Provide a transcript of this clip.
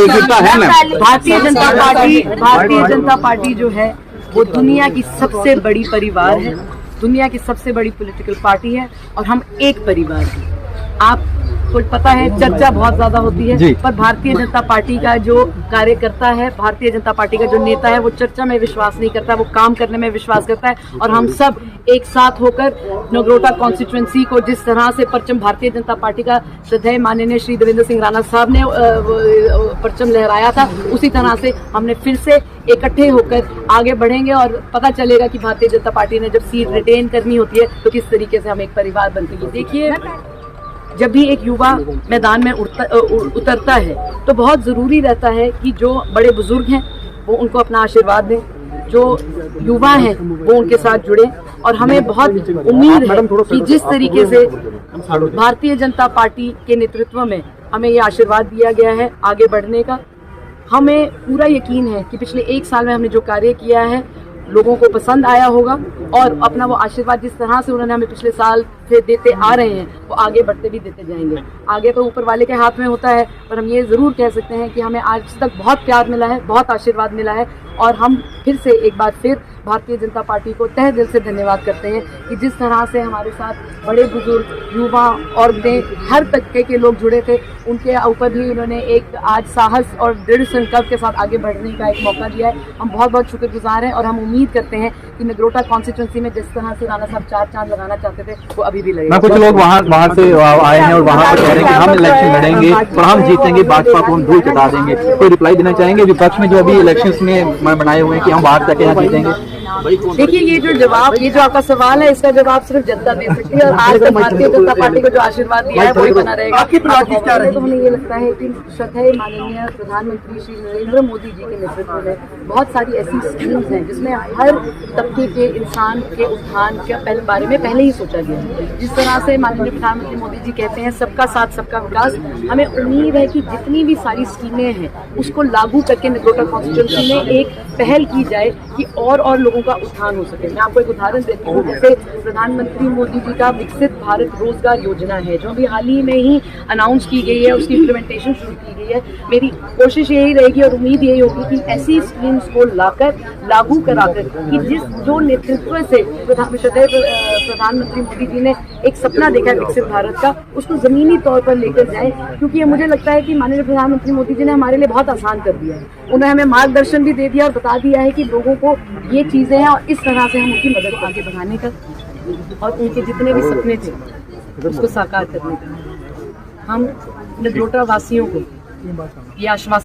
एकजुटता है ना? भारतीय जनता पार्टी जो है वो दुनिया की सबसे बड़ी परिवार है, दुनिया की सबसे बड़ी पॉलिटिकल पार्टी है और हम एक परिवार हैं। आपको पता है चर्चा बहुत ज्यादा होती है, पर भारतीय जनता पार्टी का जो कार्यकर्ता है, भारतीय जनता पार्टी का जो नेता है, वो चर्चा में विश्वास नहीं करता, वो काम करने में विश्वास करता है। और हम सब एक साथ होकर नगरोटा कॉन्स्टिट्यूएंसी को जिस तरह से परचम भारतीय जनता पार्टी का श्रद्धेय माननीय श्री देवेंद्र सिंह राणा साहब ने परचम लहराया था, उसी तरह से हमने फिर से इकट्ठे होकर आगे बढ़ेंगे और पता चलेगा कि भारतीय जनता पार्टी ने जब सीट रिटेन करनी होती है तो किस तरीके से हम एक परिवार बनते हैं। देखिए, जब भी एक युवा मैदान में उतरता है तो बहुत ज़रूरी रहता है कि जो बड़े बुजुर्ग हैं वो उनको अपना आशीर्वाद दें, जो युवा हैं वो उनके साथ जुड़े। और हमें बहुत उम्मीद है कि जिस तरीके से भारतीय जनता पार्टी के नेतृत्व में हमें ये आशीर्वाद दिया गया है आगे बढ़ने का, हमें पूरा यकीन है कि पिछले 1 साल में हमने जो कार्य किया है लोगों को पसंद आया होगा और अपना वो आशीर्वाद जिस तरह से उन्होंने हमें पिछले साल से देते आ रहे हैं वो आगे बढ़ते भी देते जाएंगे। आगे तो ऊपर वाले के हाथ में होता है, पर हम ये ज़रूर कह सकते हैं कि हमें आज तक बहुत प्यार मिला है, बहुत आशीर्वाद मिला है और हम फिर से एक बार फिर भारतीय जनता पार्टी को तहे दिल से धन्यवाद करते हैं कि जिस तरह से हमारे साथ बड़े बुजुर्ग, युवा, औरतें, हर तबके के लोग जुड़े थे, उनके ऊपर भी उन्होंने एक आज साहस और दृढ़ संकल्प के साथ आगे बढ़ने का एक मौका दिया है। हम बहुत बहुत शुक्रगुजार हैं और हम उम्मीद करते हैं कि नगरोटा कॉन्स्टिट्यूएंसी में जिस तरह से राणा साहब 4 चांद लगाना चाहते थे वो अभी भी लगेगा। कुछ लोग वहाँ से आए हैं और वहाँ पर कह रहे हैं कि हम इलेक्शन लड़ेंगे और हम जीतेंगे, भाजपा को हम धूल चटा देंगे। कोई रिप्लाई देना चाहेंगे विपक्ष में जो अभी इलेक्शन में बनाए हुए हैं कि हम बाहर जाके यहाँ जीतेंगे? देखिए, ये जो आपका सवाल है इसका जवाब सिर्फ जनता दे सकती है और आज तक भारतीय जनता पार्टी को जो आशीर्वाद दिया है वही बना रहेगा। तो हमें ये लगता है कि श्रद्धेय माननीय प्रधानमंत्री श्री नरेंद्र मोदी जी के नेतृत्व में बहुत सारी ऐसी स्कीम्स हैं जिसमें हर तबके के इंसान के उत्थान के बारे में पहले ही सोचा गया है। जिस तरह से माननीय प्रधानमंत्री मोदी जी कहते हैं सबका साथ सबका विकास, हमें उम्मीद है कि जितनी भी सारी स्कीमें हैं उसको लागू करके नगरोटा कॉन्स्टिट्यूएंसी में एक पहल की जाए कि और लोगों का उत्थान हो सके। मैं आपको एक उदाहरण देती हूँ, जैसे प्रधानमंत्री मोदी जी का विकसित भारत रोजगार योजना है जो अभी हाल ही में ही अनाउंस की गई है, उसकी इम्प्लीमेंटेशन शुरू की गई है। मेरी कोशिश यही रहेगी और उम्मीद यही होगी कि ऐसी स्कीम्स को लाकर लागू कराकर कि जो नेतृत्व से प्रधानमंत्री मोदी जी ने एक सपना देखा है विकसित भारत का, उसको जमीनी तौर पर लेकर जाए। क्योंकि ये मुझे लगता है कि माननीय प्रधानमंत्री मोदी जी ने हमारे लिए बहुत आसान कर दिया है, उन्होंने हमें मार्गदर्शन भी दे दिया और बता दिया है कि लोगों को ये चीज़ें हैं और इस तरह से हम उनकी मदद आगे बढ़ाने का और उनके जितने भी सपने थे उसको साकार करने का हम नगरोटा वासियों को ये आश्वासन